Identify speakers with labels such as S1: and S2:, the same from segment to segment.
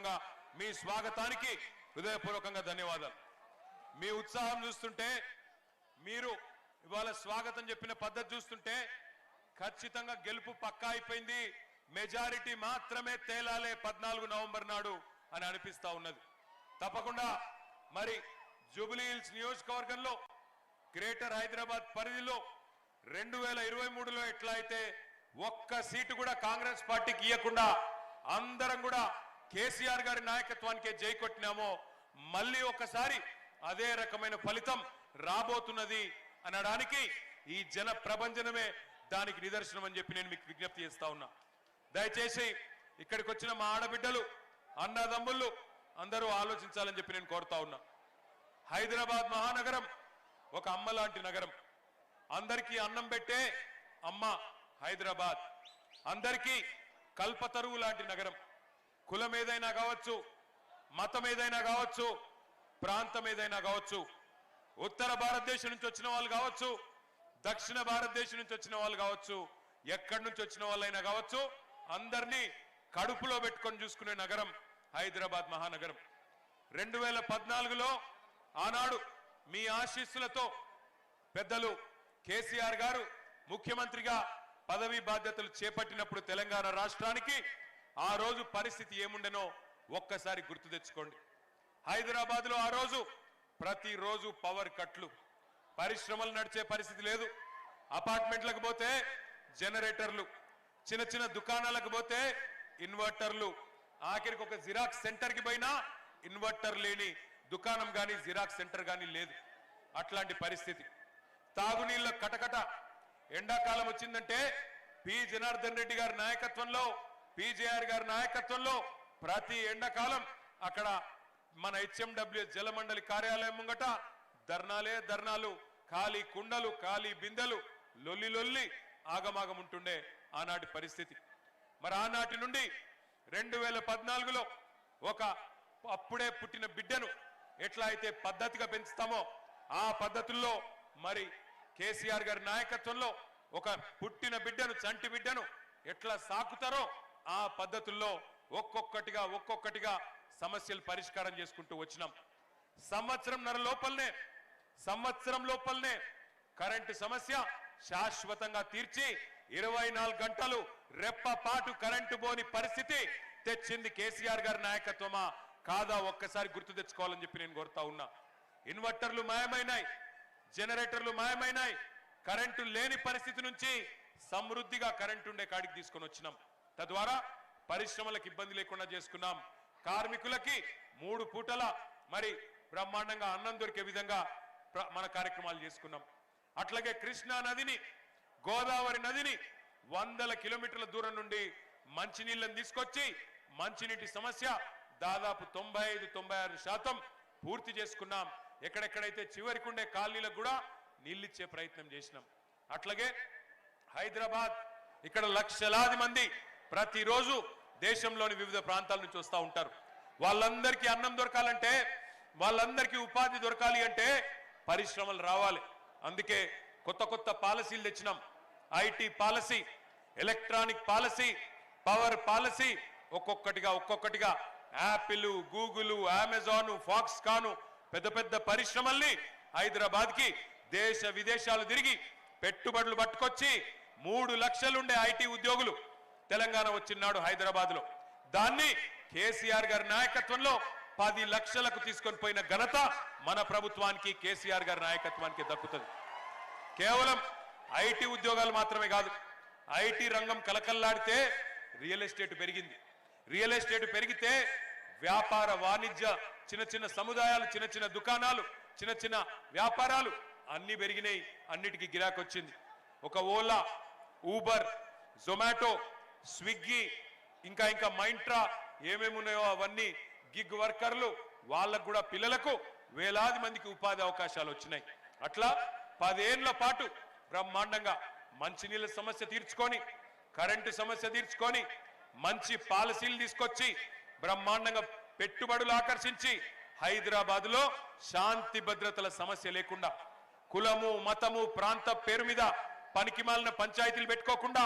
S1: హృదయపూర్వకంగా మీ స్వాగతానికి హృదయపూర్వకంగా ధన్యవాదాలు. మీ ఉత్సాహం చూస్తుంటే, మీరు ఇవాళ స్వాగతం చెప్పిన పద్ధతి చూస్తుంటే ఖచ్చితంగా గెలుపు పక్కా అయిపోయింది, మెజారిటీ మాత్రమే తేలాలే 14 నవంబర్ నాడు అని అనిపిస్తా ఉన్నది. తప్పకుండా మరి జూబ్లీ హిల్స్ నియోజకవర్గంలో గ్రేటర్ హైదరాబాద్ పరిధిలో 2023లో ఎట్లా అయితే ఒక్క సీటు కూడా కాంగ్రెస్ పార్టీకి ఇవ్వకుండా అందరం కూడా కేసీఆర్ గారి నాయకత్వానికే జై కొట్టినామో మళ్ళీ ఒకసారి అదే రకమైన ఫలితం రాబోతున్నది అనడానికి ఈ జన ప్రభంజనమే దానికి నిదర్శనం అని చెప్పి నేను మీకు విజ్ఞప్తి చేస్తా ఉన్నా. దయచేసి ఇక్కడికి వచ్చిన మా ఆడబిడ్డలు అన్నదమ్ముళ్ళు అందరూ ఆలోచించాలని చెప్పి నేను కోరుతా ఉన్నా. హైదరాబాద్ మహానగరం ఒక అమ్మ లాంటి నగరం. అందరికీ అన్నం పెట్టే అమ్మ హైదరాబాద్. అందరికీ కల్పతరువు లాంటి నగరం. కులం ఏదైనా కావచ్చు, మతం ఏదైనా కావచ్చు, ప్రాంతం ఏదైనా కావచ్చు, ఉత్తర భారతదేశం నుంచి వచ్చిన వాళ్ళు కావచ్చు, దక్షిణ భారతదేశం నుంచి వచ్చిన వాళ్ళు కావచ్చు, ఎక్కడి నుంచి వచ్చిన వాళ్ళైనా కావచ్చు, అందరినీ కడుపులో పెట్టుకొని చూసుకునే నగరం హైదరాబాద్ మహానగరం. 2014లో ఆనాడు మీ ఆశీస్సులతో పెద్దలు కేసీఆర్ గారు ముఖ్యమంత్రిగా పదవీ బాధ్యతలు చేపట్టినప్పుడు తెలంగాణ రాష్ట్రానికి ఆ రోజు పరిస్థితి ఏముండెనో ఒక్కసారి గుర్తు తెచ్చుకోండి. హైదరాబాద్ లో ఆ రోజు ప్రతిరోజు పవర్ కట్లు, పరిశ్రమలు నడిచే పరిస్థితి లేదు. అపార్ట్మెంట్లకు పోతే జనరేటర్లు, చిన్న చిన్న దుకాణాలకు పోతే ఇన్వర్టర్లు, ఆఖరికి ఒక జిరాక్స్ సెంటర్ కి పోయినా ఇన్వర్టర్ లేని దుకాణం గాని జిరాక్స్ సెంటర్ గాని లేదు. అట్లాంటి పరిస్థితి. తాగునీళ్ళ కటకట. ఎండాకాలం వచ్చిందంటే పి జనార్దన్ రెడ్డి గారి నాయకత్వంలో, పిజేఆర్ గారి నాయకత్వంలో ప్రతి ఎండాకాలం అక్కడ మన హెచ్ఎండబ్ల్యూఎస్ జలమండలి కార్యాలయం ముంగట ధర్నాలు, ఖాళీ కుండలు, ఖాళీ బిందెలు, లొల్లి లొల్లి ఆగమాగం ఉంటుండే ఆనాటి పరిస్థితి. మరి ఆనాటి నుండి 2014లో ఒక అప్పుడే పుట్టిన బిడ్డను ఎట్లా అయితే పద్ధతిగా పెంచుతామో ఆ పద్ధతుల్లో మరి కేసీఆర్ గారి నాయకత్వంలో ఒక పుట్టిన బిడ్డను, చంటి బిడ్డను ఎట్లా సాకుతారో ఆ పద్ధతుల్లో ఒక్కొక్కటిగా సమస్యలు పరిష్కారం చేసుకుంటూ వచ్చినాం. సంవత్సరం లోపలనే కరెంటు సమస్య శాశ్వతంగా తీర్చి 24 గంటలు రెప్పపాటు కరెంటు పోని పరిస్థితి తెచ్చింది కేసీఆర్ గారి నాయకత్వమా కాదా ఒక్కసారి గుర్తు తెచ్చుకోవాలని చెప్పి నేను కోరుతా ఉన్నా. ఇన్వర్టర్లు మాయమైనాయి, జనరేటర్లు మాయమైనాయి. కరెంటు లేని పరిస్థితి నుంచి సమృద్ధిగా కరెంటు ఉండే కాడికి తీసుకొని వచ్చినాం. తద్వారా పరిశ్రమలకు ఇబ్బంది లేకుండా చేసుకున్నాం. కార్మికులకి 3 పూటల మరి బ్రహ్మాండంగా అన్నం దొరికే విధంగా మన కార్యక్రమాలు చేసుకున్నాం. అట్లాగే కృష్ణా నదిని, గోదావరి నదిని 100 కిలోమీటర్ల దూరం నుండి మంచినీళ్ళని తీసుకొచ్చి మంచినీటి సమస్య దాదాపు 95-96% పూర్తి చేసుకున్నాం. ఎక్కడెక్కడైతే చివరికి ఉండే కాలనీలకు కూడా నీళ్ళిచ్చే ప్రయత్నం చేసినాం. అట్లాగే హైదరాబాద్ ఇక్కడ లక్షలాది మంది ప్రతిరోజు దేశంలోని వివిధ ప్రాంతాల నుంచి వస్తూ ఉంటారు. వాళ్ళందరికీ అన్నం దొరకాలంటే, వాళ్ళందరికీ ఉపాధి దొరకాలి అంటే పరిశ్రమలు రావాలి. అందుకే కొత్త పాలసీలు తెచ్చినాం. IT policy, electronic policy, power policy, ఒక్కొక్కటిగా యాపిల్, గూగుల్, అమెజాన్, ఫాక్స్కాన్ పెద్ద పరిశ్రమల్ని హైదరాబాద్ కి దేశ విదేశాలు తిరిగి పెట్టుబడులు పట్టుకొచ్చి 3 లక్షలుండే ఐటీ ఉద్యోగులు తెలంగాణ వచ్చినాడు హైదరాబాద్ లో. దాన్ని కేసీఆర్ గారి నాయకత్వంలో 10 లక్షలకు తీసుకొని పోయిన ఘనత మన ప్రభుత్వానికి, కేసీఆర్ గారి నాయకత్వానికి దక్కుతుంది. కేవలం ఐటీ ఉద్యోగాలు మాత్రమే కాదు, ఐటీ రంగం కలకల్లాడితే రియల్ ఎస్టేట్ పెరిగింది. రియల్ ఎస్టేట్ పెరిగితే వ్యాపార వాణిజ్య చిన్న సముదాయాలు, చిన్న దుకాణాలు, చిన్న వ్యాపారాలు అన్ని పెరిగినాయి. అన్నిటికీ గిరాకీ వచ్చింది. ఒక ఓలా, ఊబర్, జొమాటో, స్విగ్గీ, ఇంకా మైంట్రా ఏమేమి ఉన్నాయో అవన్నీ గిగ్ వర్కర్లు, వాళ్ళకు కూడా పిల్లలకు వేలాది మందికి ఉపాధి అవకాశాలు వచ్చినాయి. అట్లా 10 ఏళ్ల పాటు బ్రహ్మాండంగా మంచినీళ్ళ సమస్య తీర్చుకొని, కరెంటు సమస్య తీర్చుకొని, మంచి పాలసీలు తీసుకొచ్చి బ్రహ్మాండంగా పెట్టుబడులు ఆకర్షించి హైదరాబాద్ లో శాంతి భద్రతల సమస్య లేకుండా, కులము, మతము, ప్రాంత పేరు మీద పనికిమాలిన పంచాయతీలు పెట్టుకోకుండా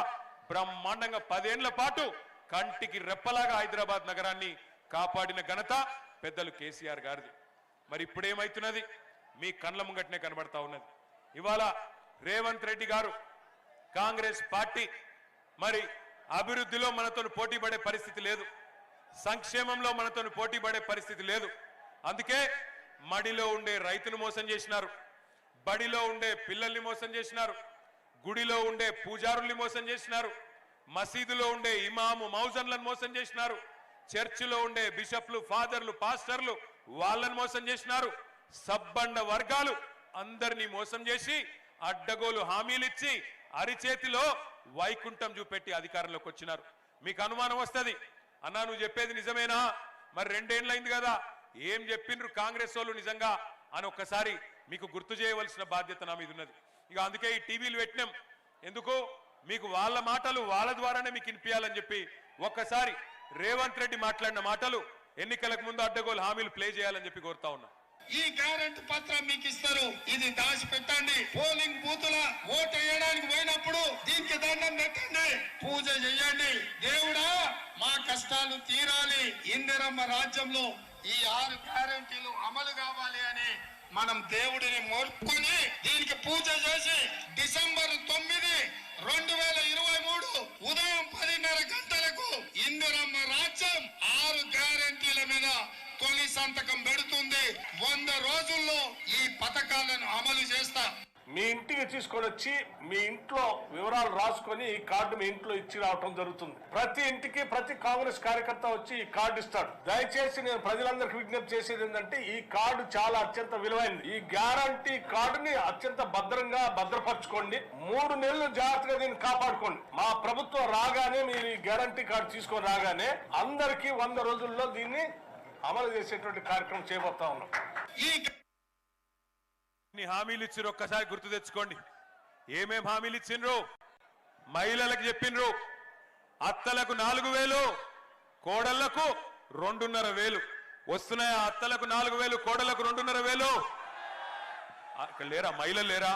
S1: బ్రహ్మాండంగా 10 ఏళ్ల పాటు కంటికి రెప్పలాగా హైదరాబాద్ నగరాన్ని కాపాడిన ఘనత పెద్దలు కేసీఆర్ గారిది. మరి ఇప్పుడేమైతున్నది? మీ కండ్ల ముంగట్నే కనబడతా ఉన్నది. ఇవాళ రేవంత్ రెడ్డి గారు కాంగ్రెస్ పార్టీ మరి అభివృద్ధిలో మనతో పోటీ పడే పరిస్థితి లేదు, సంక్షేమంలో మనతో పోటీ పడే పరిస్థితి లేదు. అందుకే మడిలో ఉండే రైతును మోసం చేసినారు, బడిలో ఉండే పిల్లల్ని మోసం చేసినారు, గుడిలో ఉండే పూజారుల్ని మోసం చేసినారు, మసీదులో ఉండే ఇమాము మౌజన్లను మోసం చేసినారు, చర్చిలో ఉండే బిషప్లు ఫాదర్లు పాస్టర్లు వాళ్ళని మోసం చేసినారు. సబ్బండ వర్గాలు అందరినీ మోసం చేసి అడ్డగోలు హామీలిచ్చి అరిచేతిలో వైకుంఠం చూపెట్టి అధికారంలోకి వచ్చినారు. మీకు అనుమానం వస్తుంది, అన్నా నువ్వు చెప్పేది నిజమేనా? మరి 2 ఏళ్ళైంది కదా, ఏం చెప్పిండ్రు కాంగ్రెస్ వాళ్ళు నిజంగా అని ఒక్కసారి మీకు గుర్తు చేయవలసిన బాధ్యత నా మీద ఉన్నది. ఇక అందుకే ఈ టీవీలు పెట్టినాం. ఎందుకు? మీకు వాళ్ళ మాటలు వాళ్ళ ద్వారానే మీకు వినిపించాలని చెప్పి ఒక్కసారి రేవంత్ రెడ్డి మాట్లాడిన మాటలు ఎన్నికలకు ముందు అడ్డగోలు హామీలు ప్లే చేయాలని చెప్పి కోరుతా ఉన్నా.
S2: ఈ గ్యారెంటీ పత్రం మీకు ఇస్తారు, ఇది దాచి పెట్టండి. పోలింగ్ బూతుల ఓటు వేయడానికి పోయినప్పుడు దీనికి దండం పెట్టండి, పూజ చేయండి. దేవుడా మా కష్టాలు తీరాలి, ఇందిరమ్మ రాజ్యంలో ఈ 6 గ్యారెంటీలు అమలు కావాలి అని మనం దేవుడిని మొక్కుని దీనికి పూజ చేసి డిసెంబర్ 9, 2023 ఉదయం 10:30 గంటలకు ఇందిరమ్మ రాజ్యం 6 గ్యారెంటీల మీద తొలి సంతకం పెడుతుంది. 100 రోజుల్లో ఈ పథకాలను అమలు చేస్తా.
S3: మీ ఇంటికి తీసుకొని వచ్చి మీ ఇంట్లో వివరాలు రాసుకొని ఈ కార్డు మీ ఇంట్లో ఇచ్చి రావటం జరుగుతుంది. ప్రతి ఇంటికి ప్రతి కాంగ్రెస్ కార్యకర్త వచ్చి ఈ కార్డు ఇస్తాడు. దయచేసి నేను ప్రజలందరికీ విజ్ఞప్తి చేసేది ఏంటంటే ఈ కార్డు చాలా అత్యంత విలువైనది. ఈ గ్యారంటీ కార్డుని అత్యంత భద్రంగా భద్రపరచుకోండి. 3 నెలలు జాగ్రత్తగా దీన్ని కాపాడుకోండి. మా ప్రభుత్వం రాగానే మీరు ఈ గ్యారంటీ కార్డు తీసుకొని రాగానే అందరికీ 100 రోజుల్లో దీన్ని అమలు చేసేటువంటి కార్యక్రమం చేయబోతా ఉన్నాం.
S1: హామీలు ఇచ్చిండ్రు ఒక్కసారి గుర్తు తెచ్చుకోండి. ఏమేం హామీలు ఇచ్చిండ్రు? మహిళలకు చెప్పిండ్రు అత్తలకు 4,000, కోడళ్లకు 2,500 వస్తున్నాయి. అత్తలకు 4,000, కోడళ్లకు 2,500. ఇక్కడ లేరా మహిళలు? లేరా?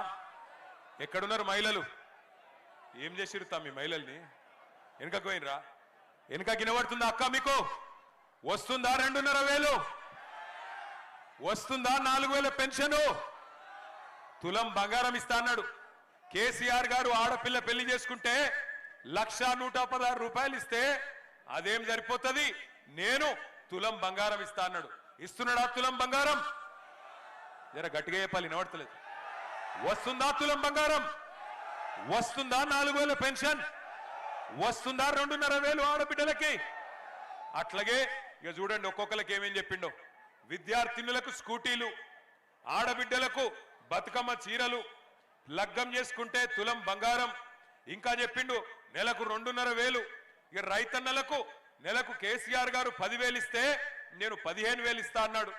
S1: ఎక్కడున్నారు మహిళలు? ఏం చేసిరు మీ మహిళల్ని? వెనుకకు పోయినరా? వెనుక గినబడుతుందా అక్క? మీకు వస్తుందా 2,500? వస్తుందా 4,000 పెన్షను? తులం బంగారం ఇస్తా అన్నాడు కేసీఆర్ గారు. ఆడపిల్ల పెళ్లి చేసుకుంటే 1,116 రూపాయలు ఇస్తే అదేం సరిపోతుంది? నేను తులం బంగారం ఇస్తా అన్నాడు. ఇస్తున్నాడా తులం బంగారం? జర గట్టిగా చెప్పాలి, వినబడతలేదు. వస్తుందా తులం బంగారం? వస్తుందా 4,000 పెన్షన్? వస్తుందా 2,500 ఆడబిడ్డలకి? అట్లాగే ఇక చూడండి ఒక్కొక్కరికి ఏమేం చెప్పిండో. విద్యార్థినులకు స్కూటీలు, ఆడబిడ్డలకు బతుకమ్మ చీరలు, లగ్గం చేసుకుంటే తులం బంగారం. ఇంకా చెప్పిండు నెలకు 2,500. ఇక రైతన్నలకు నెలకు కేసీఆర్ గారు 10,000 ఇస్తే నేను 15,000 ఇస్తా అన్నాడు.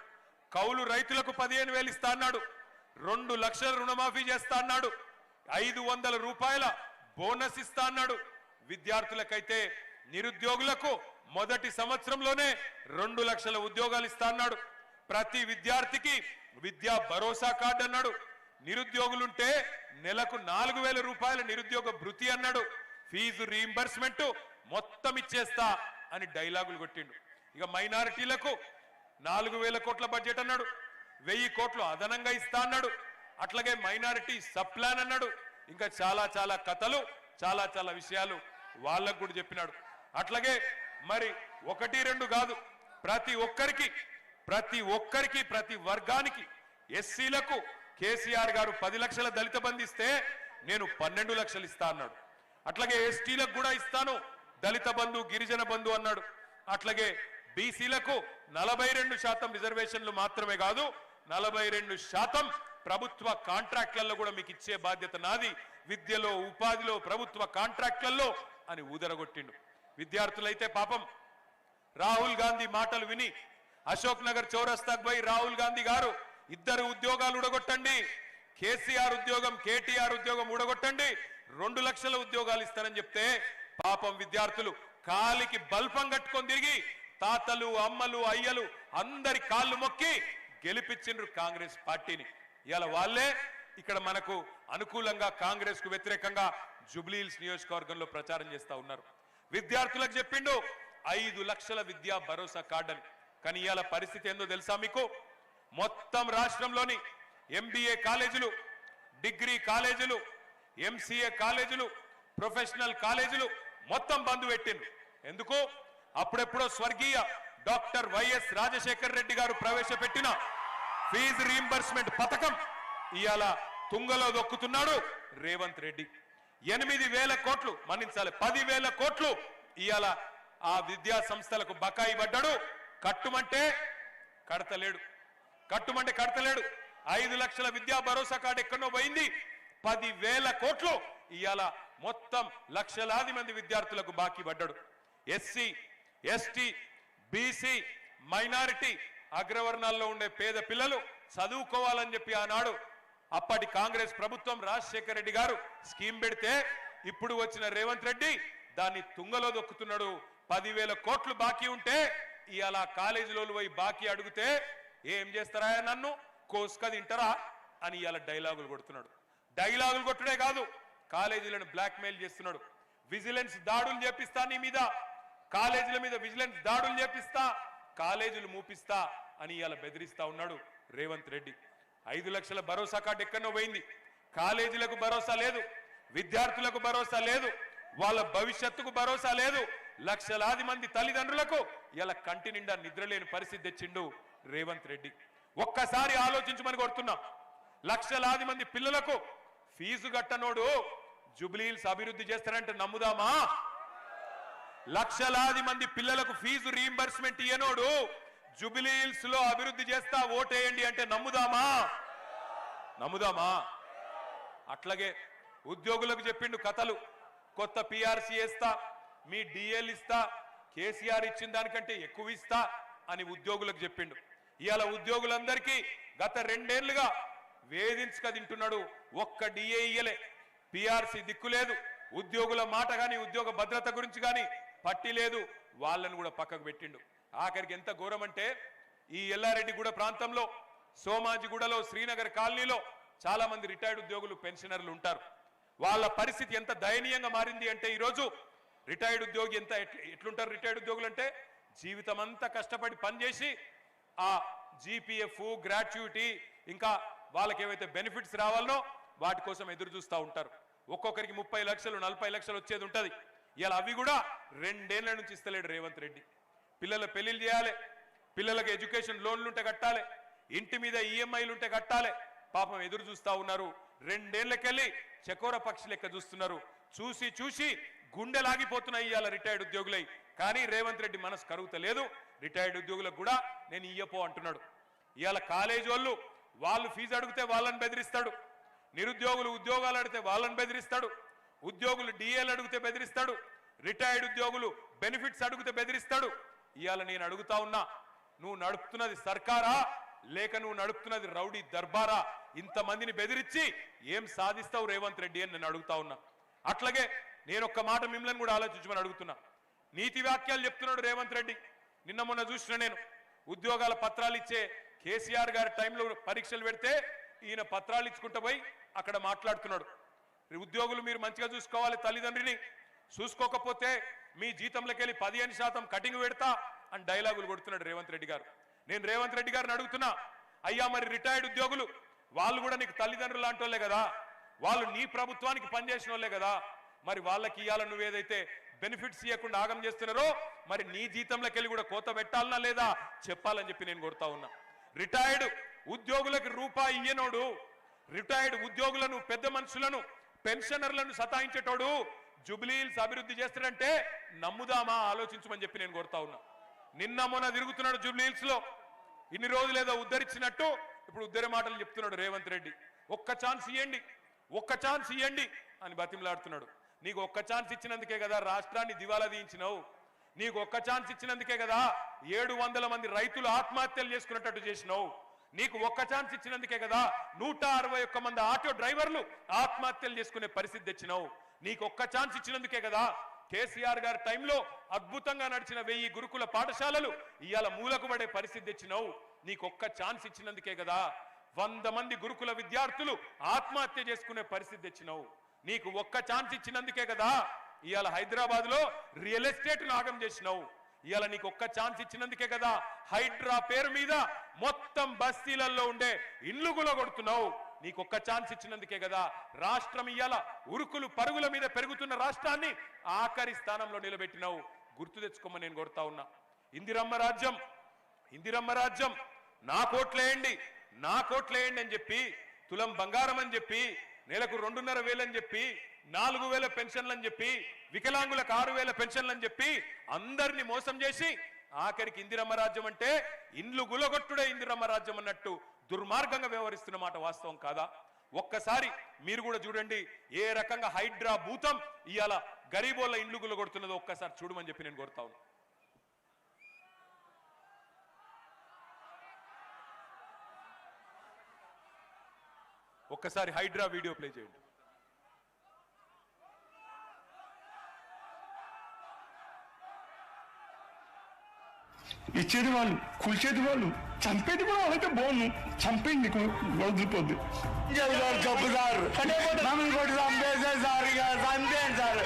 S1: కౌలు రైతులకు 15,000 ఇస్తా అన్నాడు. 2 లక్షల రుణమాఫీ చేస్తా అన్నాడు. 500 రూపాయల బోనస్ ఇస్తా అన్నాడు. విద్యార్థులకైతే నిరుద్యోగులకు మొదటి సంవత్సరంలోనే 2 లక్షల ఉద్యోగాలు ఇస్తా అన్నాడు. ప్రతి విద్యార్థికి విద్యా భరోసా కార్డు అన్నాడు. నిరుద్యోగులుంటే నెలకు 4,000 రూపాయల నిరుద్యోగ భృతి అన్నాడు. ఫీజు రీయింబర్స్మెంట్ మొత్తం ఇచ్చేస్తా అని డైలాగులు కొట్టిండు. ఇక మైనారిటీలకు 4,000 కోట్ల బడ్జెట్ అన్నాడు. 1,000 కోట్లు అదనంగా ఇస్తా అన్నాడు. అట్లాగే మైనారిటీ సబ్ ప్లాన్ అన్నాడు. ఇంకా చాలా చాలా కథలు, చాలా చాలా విషయాలు వాళ్ళకు కూడా చెప్పినాడు. అట్లాగే మరి 1, 2 కాదు, ప్రతి ఒక్కరికి ప్రతి వర్గానికి ఎస్సీలకు కేసీఆర్ గారు 10 లక్షల దళిత బంధు ఇస్తే నేను 12 లక్షలు ఇస్తా అన్నాడు. అట్లాగే ఎస్టీలకు కూడా ఇస్తాను దళిత బంధు, గిరిజన బంధు అన్నాడు. అట్లాగే బీసీలకు 42% రిజర్వేషన్లు మాత్రమే కాదు 42% ప్రభుత్వ కాంట్రాక్ట్లలో కూడా మీకు ఇచ్చే బాధ్యత నాది, విద్యలో ఉపాధిలో ప్రభుత్వ కాంట్రాక్ట్లలో అని ఊదరగొట్టిండు. విద్యార్థులైతే పాపం రాహుల్ గాంధీ మాటలు విని అశోక్ నగర్ చౌరస్తాకు పోయి రాహుల్ గాంధీ గారు 2 ఉద్యోగాలు ఊడగొట్టండి, కేసీఆర్ ఉద్యోగం కేటీఆర్ ఉద్యోగం ఊడగొట్టండి, 2 లక్షల ఉద్యోగాలు ఇస్తానని చెప్తే పాపం విద్యార్థులు కాలికి బల్పం కట్టుకొని తిరిగి తాతలు అమ్మలు అయ్యలు అందరి కాళ్ళు మొక్కి గెలిపించిండ్రు కాంగ్రెస్ పార్టీని. ఇవాళ వాళ్ళే ఇక్కడ మనకు అనుకూలంగా కాంగ్రెస్ కు వ్యతిరేకంగా జూబ్లీ హిల్స్ నియోజకవర్గంలో ప్రచారం చేస్తా ఉన్నారు. విద్యార్థులకు చెప్పిండు 5 లక్షల విద్యా భరోసా కార్డు అని. కానీ ఇవాళ పరిస్థితి ఏందో తెలుసా మీకు? మొత్తం రాష్ట్రంలోని MBA కాలేజీలు, డిగ్రీ కాలేజీలు, MCA కాలేజీలు, ప్రొఫెషనల్ కాలేజీలు మొత్తం బంద్ పెట్టిండ్రు. ఎందుకు? అప్పుడెప్పుడో స్వర్గీయ డాక్టర్ వైఎస్ రాజశేఖర్ రెడ్డి గారు ప్రవేశపెట్టిన ఫీజు రీయింబర్స్మెంట్ పథకం ఇవాళ తుంగలో దొక్కుతున్నాడు రేవంత్ రెడ్డి. 8,000 కోట్లు మన్నించాలి, 10,000 కోట్లు ఇవాళ ఆ విద్యా సంస్థలకు బకాయి పడ్డాడు. కట్టుమంటే కడతలేడు, కట్టుమంటే కడతలేడు. 5 లక్షల విద్యా భరోసా కార్డు ఎక్కడో పోయింది. 10,000 కోట్లు ఇవాళ మొత్తం లక్షలాది మంది విద్యార్థులకు బాకీ పడ్డాడు. SC, ST, BC, మైనారిటీ, అగ్రవర్ణాల్లో ఉండే పేద పిల్లలు చదువుకోవాలని చెప్పి ఆనాడు అప్పటి కాంగ్రెస్ ప్రభుత్వం రాజశేఖర రెడ్డి గారు స్కీమ్ పెడితే ఇప్పుడు వచ్చిన రేవంత్ రెడ్డి దాన్ని తుంగలో దొక్కుతున్నాడు. 10,000 కోట్లు బాకీ ఉంటే ఇవాళ కాలేజీలో పోయి బాకీ అడిగితే ఏం చేస్తారా, నన్ను కోసుక తింటారా అని ఇవాళ డైలాగులు కొడుతున్నాడు. డైలాగులు కొట్టుడే కాదు, కాలేజీలను బ్లాక్ మెయిల్ చేస్తున్నాడు. విజిలెన్స్ దాడులు చేపిస్తా, నీ మీద కాలేజీల మీద విజిలెన్స్ దాడులు చేపిస్తా, కాలేజీలు మూపిస్తా అని ఇవాళ బెదిరిస్తా ఉన్నాడు రేవంత్ రెడ్డి. 5 లక్షల భరోసా కార్డు ఎక్కడో పోయింది. కాలేజీలకు భరోసా లేదు, విద్యార్థులకు భరోసా లేదు, వాళ్ళ భవిష్యత్తుకు భరోసా లేదు. లక్షలాది మంది తల్లిదండ్రులకు ఇలా కంటి నిండా నిద్రలేని పరిస్థితి తెచ్చిండు రేవంత్ రెడ్డి. ఒక్కసారి ఆలోచించమని కోరుతున్నా. లక్షలాది మంది పిల్లలకు ఫీజు కట్టనోడు జూబ్లీహిల్స్ అభివృద్ధి చేస్తారంటే నమ్ముదామా? లక్షలాది మంది పిల్లలకు ఫీజు రీయింబర్స్మెంట్ ఇయ్యనోడు జూబ్లీహిల్స్ లో అభివృద్ధి చేస్తా ఓటేయండి అంటే నమ్ముదామా? నమ్ముదామా? అట్లాగే ఉద్యోగులకు చెప్పిండు కథలు. కొత్త PRC ఇస్తా, మీ DL ఇస్తా, కేసీఆర్ ఇచ్చిన దానికంటే ఎక్కువ ఇస్తా అని ఉద్యోగులకు చెప్పిండు. ఇవాళ ఉద్యోగులందరికీ గత 2 ఏళ్లుగా వేధించక తింటున్నాడు. ఒక్క DA ఇయ్యలే, PRC దిక్కు లేదు, ఉద్యోగుల మాట గాని ఉద్యోగ భద్రత గురించి గాని పట్టి లేదు. వాళ్ళని కూడా పక్కకు పెట్టిండు. ఆఖరికి ఎంత ఘోరం అంటే ఈ ఎల్లారెడ్డిగూడ ప్రాంతంలో, సోమాజిగూడలో, శ్రీనగర్ కాలనీలో చాలా మంది రిటైర్డ్ ఉద్యోగులు, పెన్షనర్లు ఉంటారు. వాళ్ళ పరిస్థితి ఎంత దయనీయంగా మారింది అంటే ఈరోజు రిటైర్డ్ ఉద్యోగి ఎంత ఎట్లుంటారు? రిటైర్డ్ ఉద్యోగులు అంటే జీవితం అంతా కష్టపడి పనిచేసి ఆ GPF, గ్రాట్యుటీ, ఇంకా వాళ్ళకి ఏవైతే బెనిఫిట్స్ రావాలనో వాటి కోసం ఎదురు చూస్తూ ఉంటారు. ఒక్కొక్కరికి 30 లక్షలు 40 లక్షలు వచ్చేది ఉంటుంది. ఇలా అవి కూడా 2 ఏళ్ల నుంచి ఇస్తలేడు రేవంత్ రెడ్డి. పిల్లల పెళ్లిళ్ళు చేయాలి, పిల్లలకు ఎడ్యుకేషన్ లోన్లు ఉంటే కట్టాలి, ఇంటి మీద EMIలు ఉంటే కట్టాలి. పాపం ఎదురు చూస్తూ ఉన్నారు. 2 ఏళ్లకెళ్ళి చకోర పక్షి లెక్క చూస్తున్నారు. చూసి చూసి గుండెలాగిపోతున్నాయి ఇవాళ రిటైర్డ్ ఉద్యోగులై. కానీ రేవంత్ రెడ్డి మనసు కరుగుతలేదు. రిటైర్డ్ ఉద్యోగులకు కూడా నేను ఇయ్యపో అంటున్నాడు. ఇవాళ కాలేజ్ వాళ్ళు ఫీజు అడిగితే వాళ్ళని బెదిరిస్తాడు, నిరుద్యోగులు ఉద్యోగాలు అడిగితే వాళ్ళని బెదిరిస్తాడు, ఉద్యోగులు DAలు అడిగితే బెదిరిస్తాడు, రిటైర్డ్ ఉద్యోగులు బెనిఫిట్స్ అడిగితే బెదిరిస్తాడు. ఇవాళ నేను అడుగుతా ఉన్నా, నువ్వు నడుపుతున్నది సర్కారా లేక నువ్వు నడుపుతున్నది రౌడీ దర్బారా? ఇంతమందిని బెదిరించి ఏం సాధిస్తావు రేవంత్ రెడ్డి అని నేను అడుగుతా ఉన్నా. అట్లాగే నేను ఒక్క మాట మిమ్మల్ని కూడా ఆలోచించమని అడుగుతున్నా. నీతి వాక్యాలు చెప్తున్నాడు రేవంత్ రెడ్డి. నిన్న మొన్న చూసిన నేను ఉద్యోగాల పత్రాలు ఇచ్చే కేసీఆర్ గారి టైంలో పరీక్షలు పెడితే ఈయన పత్రాలు ఇచ్చుకుంటూ పోయి అక్కడ మాట్లాడుతున్నాడు. ఉద్యోగులు మీరు మంచిగా చూసుకోవాలి, తల్లిదండ్రిని చూసుకోకపోతే మీ జీతంలోకి వెళ్ళి 15% కటింగ్ పెడతా అని డైలాగులు కొడుతున్నాడు రేవంత్ రెడ్డి గారు. నేను రేవంత్ రెడ్డి గారిని అడుగుతున్నా, అయ్యా మరి రిటైర్డ్ ఉద్యోగులు వాళ్ళు కూడా నీకు తల్లిదండ్రులు లాంటి వాళ్ళే కదా, వాళ్ళు నీ ప్రభుత్వానికి పనిచేసిన వాళ్ళే కదా, మరి వాళ్ళకి ఇవ్వాలని నువ్వేదైతే బెనిఫిట్స్ ఇవ్వకుండా ఆగం చేస్తున్నారో మరి నీ జీతంలోకి వెళ్ళి కూడా కోత పెట్టాలనా లేదా చెప్పాలని చెప్పి నేను కోరుతా ఉన్నా. రిటైర్డ్ ఉద్యోగులకు రూపాయి ఇయ్యనోడు, రిటైర్డ్ ఉద్యోగులను, పెద్ద మనుషులను, పెన్షనర్లను సతాయించేటోడు జూబ్లీహిల్స్ అభివృద్ధి చేస్తాడంటే నమ్ముదామా? ఆలోచించమని చెప్పి నేను కోరుతా ఉన్నా. నిన్న మొన్న తిరుగుతున్నాడు జూబ్లీహిల్స్ లో, ఇన్ని రోజులు ఏదో ఉద్ధరించినట్టు ఇప్పుడు ఉద్ధరి మాటలు చెప్తున్నాడు రేవంత్ రెడ్డి. ఒక్క ఛాన్స్ ఇవ్వండి, ఒక్క ఛాన్స్ ఇవ్వండి అని బతిమలాడుతున్నాడు. నీకు ఒక్క ఛాన్స్ ఇచ్చినందుకే కదా రాష్ట్రాన్ని దివాలా తీయించినావు. నీకు ఒక్క ఛాన్స్ ఇచ్చినందుకే కదా 700 మంది రైతులు ఆత్మహత్యలు చేసుకున్నట్టు చేసినావు. నీకు ఒక్క ఛాన్స్ ఇచ్చినందుకే కదా 161 మంది ఆటో డ్రైవర్లు ఆత్మహత్యలు చేసుకునే పరిస్థితి తెచ్చినావు. నీకు ఒక్క ఛాన్స్ ఇచ్చినందుకే కదా కేసీఆర్ గారి టైంలో అద్భుతంగా నడిచిన 1000 గురుకుల పాఠశాలలు ఇవాళ మూలకు పడే పరిస్థితి తెచ్చినావు. నీకు ఒక్క ఛాన్స్ ఇచ్చినందుకే కదా 100 మంది గురుకుల విద్యార్థులు ఆత్మహత్య చేసుకునే పరిస్థితి తెచ్చినావు. నీకు ఒక్క ఛాన్స్ ఇచ్చినందుకే కదా ఇవాళ హైదరాబాద్ లో రియల్ ఎస్టేట్ నాగం చేసినావు. ఇవాళ నీకు ఒక్క ఛాన్స్ ఇచ్చినందుకే కదా హైడ్రా పేరు మీద మొత్తం బస్తీలలో ఉండే ఇండ్లు గులగొడుతున్నావు. నీకు ఒక్క ఛాన్స్ ఇచ్చినందుకే కదా రాష్ట్రం ఇవాళ ఉరుకులు పరుగుల మీద పెరుగుతున్న రాష్ట్రాన్ని ఆఖరి స్థానంలో నిలబెట్టినావు. గుర్తు తెచ్చుకోమని నేను కోరుతా ఉన్నా. ఇందిరమ్మ రాజ్యం నా కోట్లేయండి అని చెప్పి, తులం బంగారం అని చెప్పి, నెలకు 2,500 అని చెప్పి, 4,000 పెన్షన్లు అని చెప్పి, వికలాంగులకు 6,000 పెన్షన్లు అని చెప్పి అందరినీ మోసం చేసి ఆఖరికి ఇందిరమ్మ రాజ్యం అంటే ఇండ్లు గులగొట్టుడే ఇందిరమ్మ రాజ్యం అన్నట్టు దుర్మార్గంగా వ్యవహరిస్తున్న మాట వాస్తవం కాదా? ఒక్కసారి మీరు కూడా చూడండి ఏ రకంగా హైడ్రా భూతం ఇవాళ గరీబోళ్ళ ఇండ్లు గులగొడుతున్నదో ఒక్కసారి చూడమని చెప్పి నేను కోరుతా ఉన్నా. ఒక్కసారి హైడ్రా వీడియో ప్లే చేయండి.
S4: ఇచ్చేది వాళ్ళు, కూల్చేది వాళ్ళు, చంపేది కూడా వాళ్ళైతే బాగుంది. చంపేయండి వదిలిపోద్ది.
S2: చెప్పు సార్, మమ్మల్ని కొట్టి చంపేసే సార్, ఇక చంపేయండి సార్.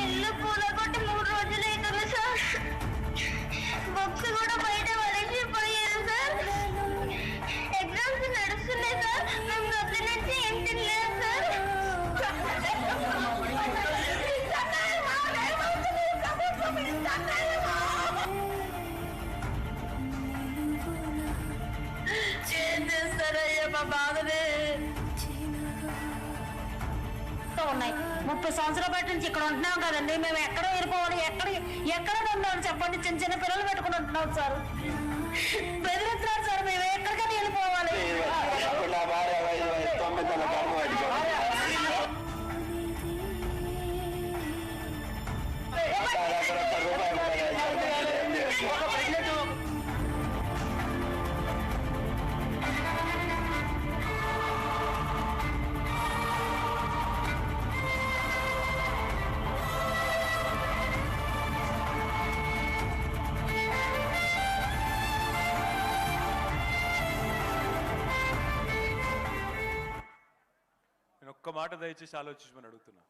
S5: ఇల్లు పూలగొట్టి 3 రోజులు అవుతుంది సార్. బుక్స్ కూడా బయట వదిలిపోయారు సార్. ఎగ్జామ్స్ నడుస్తున్నాయి సార్. మేము రోజు నుంచి ఏం తినలేదు సార్. ఏం చేస్తారయ్యా మా బాధనే ఉన్నాయి. 30 సంవత్సరాల బట్టి నుంచి ఇక్కడ ఉంటున్నాం కదండి. మేము ఎక్కడ వెళ్ళిపోవాలి, ఎక్కడ ఉండాలి చెప్పండి. చిన్న పిల్లలు పెట్టుకుని ఉంటున్నాం సార్. బెదిరిస్తున్నారు సార్. మేము ఎక్కడికైనా వెళ్ళిపోవాలి.
S1: ఒక్క మాట దయచేసి ఆలోచించమని అడుగుతున్నా.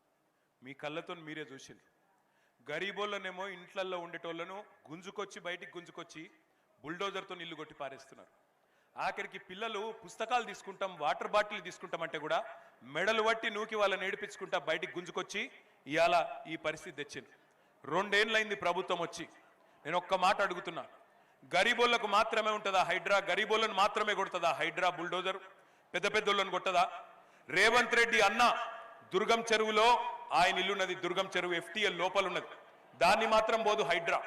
S1: మీ కళ్ళతో మీరే చూసింది. గరీబోళ్ళనేమో ఇంట్లల్లో ఉండేటోళ్ళను బయటికి గుంజుకొచ్చి బుల్డోజర్తో ఇల్లు కొట్టి పారేస్తున్నారు. ఆఖరికి పిల్లలు పుస్తకాలు తీసుకుంటాం, వాటర్ బాటిల్ తీసుకుంటామంటే కూడా మెడలు పట్టి నూకి వాళ్ళని ఏడిపించుకుంటా బయటికి గుంజుకొచ్చి ఇవాళ ఈ పరిస్థితి తెచ్చింది. 2 ఏళ్ళైంది ప్రభుత్వం వచ్చి. నేను ఒక్క మాట అడుగుతున్నా, గరీబోళ్లకు మాత్రమే ఉంటుందా హైడ్రా? గరీబోళ్ళను మాత్రమే కొడుతుందా హైడ్రా బుల్డోజర్? పెద్దోళ్ళను కొట్టదా? రేవంత్ రెడ్డి అన్న దుర్గం చెరువులో ఆయన ఇల్లున్నది. దుర్గం చెరువు FTL లోపల ఉన్నది. దాన్ని మాత్రం పోదు హైడ్రా.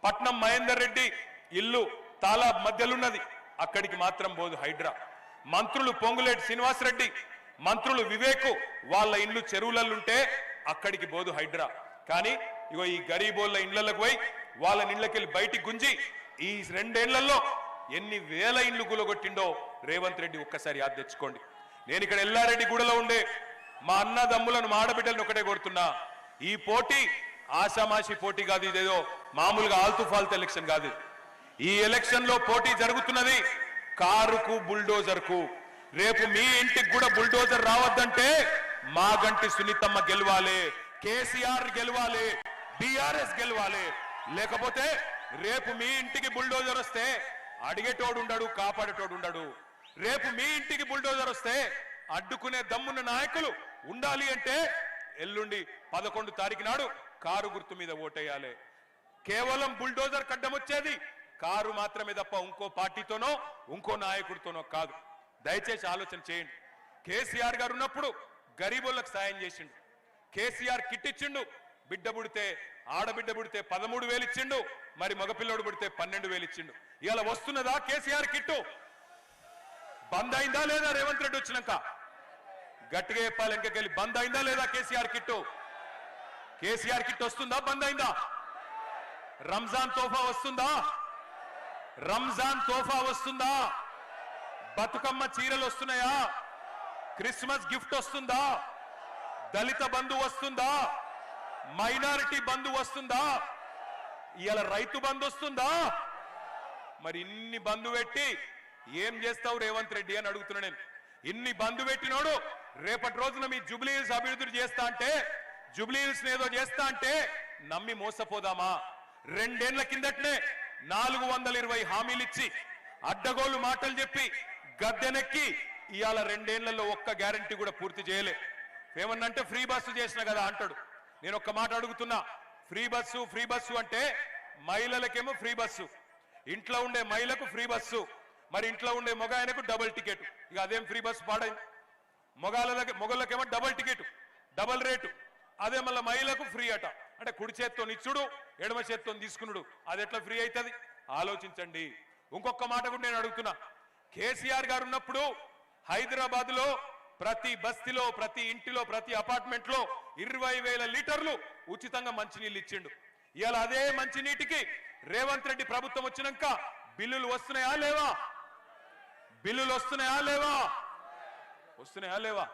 S1: పట్నం మహేందర్ రెడ్డి ఇల్లు తాలాబ్ మధ్యలున్నది. అక్కడికి మాత్రం పోదు హైడ్రా. మంత్రులు పొంగులేటి శ్రీనివాసరెడ్డి, మంత్రులు వివేకు వాళ్ళ ఇండ్లు చెరువులలుంటే అక్కడికి పోదు హైడ్రా. కానీ ఇగో ఈ గరీబోళ్ళ ఇండ్లకు పోయి వాళ్ళ ఇండ్లకెళ్ళి బయటికి గుంజి ఈ 2 ఏళ్లలో ఎన్ని వేల ఇండ్లు గులగొట్టిండో రేవంత్ రెడ్డి ఒక్కసారి యాద తెచ్చుకోండి. నేను ఇక్కడ ఎల్లారెడ్డి గూడలో ఉండే మా అన్నదమ్ములను, మా ఆడబిడ్డలను ఒకటే కోరుతున్నా, ఈ పోటీ ఆషామాషి పోటీ కాదు. ఇదేదో మామూలుగా ఆల్తు ఫాల్తు ఎలక్షన్ కాదు. ఈ ఎలక్షన్ లో పోటీ జరుగుతున్నది కారుకు బుల్డోజర్కు. రేపు మీ ఇంటికి కూడా బుల్డోజర్ రావద్దంటే మాగంటి సునీతమ్మ గెలవాలి, కేసీఆర్ గెలవాలి, బీఆర్ఎస్ గెలవాలి. లేకపోతే రేపు మీ ఇంటికి బుల్డోజర్ వస్తే అడిగేటోడు ఉండడు, కాపాడేటోడు ఉండడు. రేపు మీ ఇంటికి బుల్డోజర్ వస్తే అడ్డుకునే దమ్మున్న నాయకులు ఉండాలి అంటే ఎల్లుండి 11 తారీఖు నాడు కారు గుర్తు మీద ఓటేయాలి. కేవలం బుల్డోజర్ కడ్డం వచ్చేది కారు మాత్రమే తప్ప ఇంకో పార్టీతోనో ఇంకో నాయకుడితోనో కాదు. దయచేసి ఆలోచన చేయండి. కేసీఆర్ గారు ఉన్నప్పుడు గరీబులకు సాయం చేసిండు. కేసీఆర్ కిట్ ఇచ్చిండు. బిడ్డ పుడితే, ఆడబిడ్డ పుడితే 13,000 ఇచ్చిండు. మరి మగపిల్లోడు పుడితే 12,000 ఇచ్చిండు. ఇవాళ వస్తున్నదా కేసీఆర్ కిట్టు? బంద్ అయిందా లేదా? రేవంత్ రెడ్డి వచ్చినాక గట్టిగా చెప్పాలి. ఇంకెళ్ళి బంద్ అయిందా లేదా కేసీఆర్ కిట్టు? కేసీఆర్ కిట్ వస్తుందా? బంద్ అయిందా? రంజాన్ తోఫా వస్తుందా? రంజాన్ తోఫా వస్తుందా? బతుకమ్మ చీరలు వస్తున్నాయా? క్రిస్మస్ గిఫ్ట్ వస్తుందా? దళిత బంధు వస్తుందా? మైనారిటీ బంధు వస్తుందా? ఇవాళ రైతు బంధు వస్తుందా? మరి ఇన్ని బంధు పెట్టి ఏం చేస్తావు రేవంత్ రెడ్డి అని అడుగుతున్నా నేను. ఇన్ని బంధు పెట్టినోడు రేపటి రోజున మీ జూబ్లీ హిల్స్ అభివృద్ధి చేస్తా అంటే, జూబ్లీ హిల్స్ ఏదో చేస్తా అంటే నమ్మి మోసపోదామా? 2 ఏళ్ల కిందటనే 420 హామీలు ఇచ్చి అడ్డగోలు మాటలు చెప్పి గద్దెనెక్కి ఇవాళ 2 ఏళ్లలో ఒక్క గ్యారంటీ కూడా పూర్తి చేయలే. ఏమన్నంటే ఫ్రీ బస్సు చేసిన కదా అంటాడు. నేను ఒక్క మాట అడుగుతున్నా, ఫ్రీ బస్సు అంటే మహిళలకేమో ఫ్రీ బస్సు, ఇంట్లో ఉండే మహిళకు ఫ్రీ బస్సు, మరి ఇంట్లో ఉండే మగ ఆయనకు డబుల్ టికెట్. ఇక అదేం ఫ్రీ బస్సు పాడైంది? మొగళ్ళకేమో డబుల్ టికెట్, డబుల్ రేటు, అదే మళ్ళీ మహిళకు ఫ్రీ అట. అంటే కుడి చేత్తో నిచ్చుడు, ఎడమ చేత్తో తీసుకున్నాడు, అది ఎట్లా ఫ్రీ అవుతుంది? ఆలోచించండి. ఇంకొక మాట కూడా నేను అడుగుతున్నా, కేసీఆర్ గారు ఉన్నప్పుడు హైదరాబాద్ లో ప్రతి బస్తీలో, ప్రతి ఇంటిలో, ప్రతి అపార్ట్మెంట్ లో 20,000 లీటర్లు ఉచితంగా మంచినీళ్ళు ఇచ్చిండు. ఇవాళ అదే మంచినీటికి రేవంత్ రెడ్డి ప్రభుత్వం వచ్చినాక బిల్లులు వస్తున్నాయా లేవా? బిల్లులు వస్తున్నాయా లేవా? వస్తున్నాయా లేవా?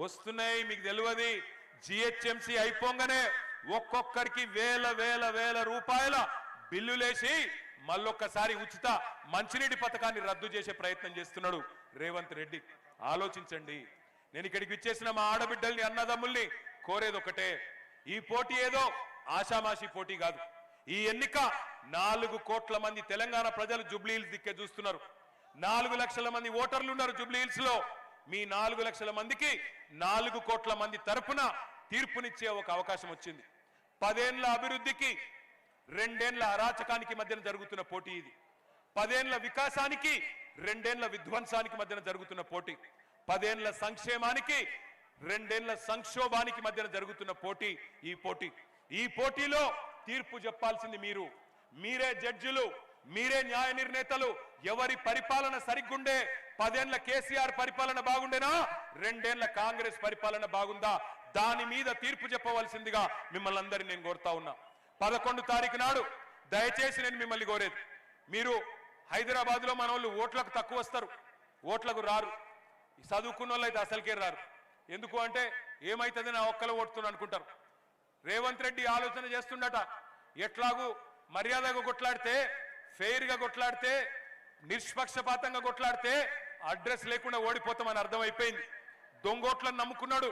S1: వస్తున్నాయి. మీకు తెలియదు, జిహెచ్ఎంసీ అయిపోగానే ఒక్కొక్కరికి వేల రూపాయల బిల్లులేసి మళ్ళొక్కసారి ఉచిత మంచినీటి పథకాన్ని రద్దు చేసే ప్రయత్నం చేస్తున్నాడు రేవంత్ రెడ్డి. ఆలోచించండి. నేను ఇక్కడికి ఇచ్చేసిన మా ఆడబిడ్డల్ని, అన్నదమ్ముల్ని కోరేది ఒకటే, ఈ పోటీ ఏదో ఆషామాషి పోటీ కాదు. ఈ ఎన్నిక 4 కోట్ల మంది తెలంగాణ ప్రజలు జూబ్లీ హిల్స్ దిక్కే చూస్తున్నారు. 4 లక్షల మంది ఓటర్లు ఉన్నారు జూబ్లీ హిల్స్ లో. మీ 4 లక్షల మందికి 4 కోట్ల మంది తరపున తీర్పునిచ్చే ఒక అవకాశం వచ్చింది. 10 ఏళ్ల అభివృద్ధికి 2 ఏళ్ల అరాచకానికి మధ్యన జరుగుతున్న పోటీ ఇది. 10 ఏళ్ల వికాసానికి 2 ఏళ్ల విధ్వంసానికి మధ్యన జరుగుతున్న పోటీ. 10 ఏళ్ల సంక్షేమానికి 2 ఏళ్ల సంక్షోభానికి మధ్యన జరుగుతున్న పోటీ ఈ పోటీ. ఈ పోటీలో తీర్పు చెప్పాల్సింది మీరు. మీరే జడ్జిలు, మీరే న్యాయ నిర్ణేతలు. ఎవరి పరిపాలన సరిగ్గుండే? 10 ఏళ్ల కేసీఆర్ పరిపాలన బాగుండేనా? 2 ఏళ్ల కాంగ్రెస్ పరిపాలన బాగుందా? దాని మీద తీర్పు చెప్పవలసిందిగా మిమ్మల్ని అందరినీ నేను కోరుతా ఉన్నా. 11 తారీఖు నాడు దయచేసి నేను మిమ్మల్ని కోరేది, మీరు హైదరాబాద్ లో మన వాళ్ళు ఓట్లకు తక్కువ వస్తారు, ఓట్లకు రారు. చదువుకున్న వాళ్ళు అయితే అసలుకే రారు. ఎందుకు అంటే ఏమైతుంది, నా ఒక్కలో ఓటుతున్నా అనుకుంటారు. రేవంత్ రెడ్డి ఆలోచన చేస్తుండట, ఎట్లాగూ మర్యాదగా కొట్లాడితే, ఫెయిర్ గా కొట్లాడితే, నిష్పక్షపాతంగా కొట్లాడితే అడ్రస్ లేకుండా ఓడిపోతామని అర్థమైపోయింది. దొంగ ఓట్లను నమ్ముకున్నాడు,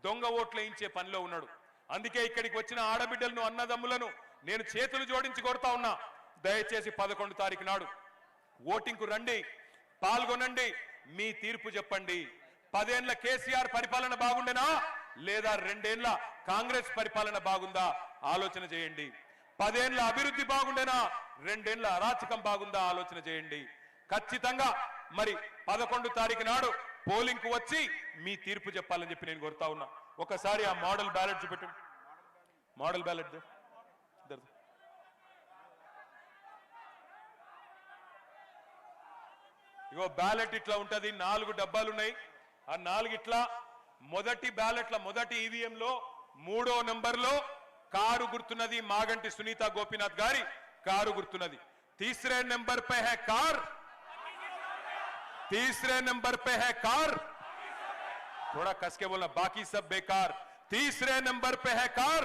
S1: దొంగ ఓట్లు వేయించే పనిలో ఉన్నాడు. అందుకే ఇక్కడికి వచ్చిన ఆడబిడ్డలను, అన్నదమ్ములను నేను చేతులు జోడించి కోరుతా ఉన్నా, దయచేసి 11 తారీఖు నాడు ఓటింగ్ కు రండి, పాల్గొనండి, మీ తీర్పు చెప్పండి. 10 ఏళ్ల కేసీఆర్ పరిపాలన బాగుండేనా లేదా 2 ఏళ్ల కాంగ్రెస్ పరిపాలన బాగుందా ఆలోచన చేయండి. 10 ఏళ్ల అభివృద్ధి బాగుండేనా 2 ఏళ్ల అరాచకం బాగుందా ఆలోచన చేయండి. ఖచ్చితంగా మరి 11 తారీఖు నాడు పోలింగ్ కు వచ్చి మీ తీర్పు చెప్పాలని చెప్పి నేను కోరుతా ఉన్నా. ఒకసారి ఆ మోడల్ బ్యాలెట్ చూపెట్టండి. మోడల్ బ్యాలెట్ ఇగో బ్యాలెట్ ఇట్లా ఉంటది. 4 డబ్బాలు ఉన్నాయి. ఆ 4 ఇట్లా మొదటి బ్యాలెట్ల మొదటి ఈవీఎం లో 3వ నంబర్లో కారు గుర్తున్నది, మాగంటి సునీత గోపీనాథ్ గారి కారు గుర్తున్నది. तीसरे नंबर पे है कार, तीसरे नंबर पे है कार, थोड़ा कस के बोलना, बाकी सब बेकार. तीसरे नंबर पे है कार.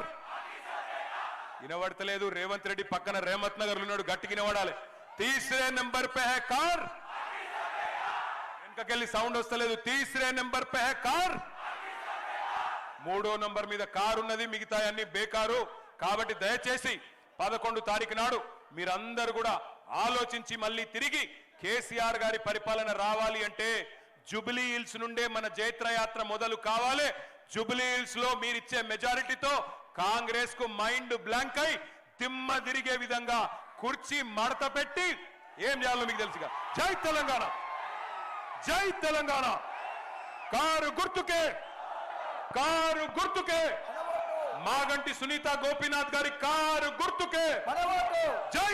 S1: వినబడతలేదు, రేవంత్ రెడ్డి పక్కన రేమత్ నగర్ ఉన్నాడు, గట్టిగా వినబడాలి. तीसरे नंबर पे है कार. వెనకకెళ్ళి సౌండ్ వస్తలేదు. तीसरे नंबर पे है कार. 3వ నంబర్ మీద కారు ఉన్నది, మిగతా అన్ని బేకారు. కాబట్టి దయచేసి 11 తారీఖు నాడు మీరందరూ కూడా ఆలోచించి మళ్ళీ తిరిగి కేసీఆర్ గారి పరిపాలన రావాలి అంటే జూబ్లీ హిల్స్ నుండే మన జైత్రయాత్ర మొదలు కావాలి. జూబ్లీ హిల్స్ లో మీరిచ్చే మెజారిటీతో కాంగ్రెస్ కు మైండ్ బ్లాంక్ అయి దిమ్మ తిరిగే విధంగా కుర్చీ మడత పెట్టి ఏం చేయాలో మీకు తెలుసుగా. జై తెలంగాణ, జై తెలంగాణ. కారు గుర్తుకే, కారు గుర్తుకే, మాగంటి సునీత గోపీనాథ్ గారి కారు గుర్తుకే జై.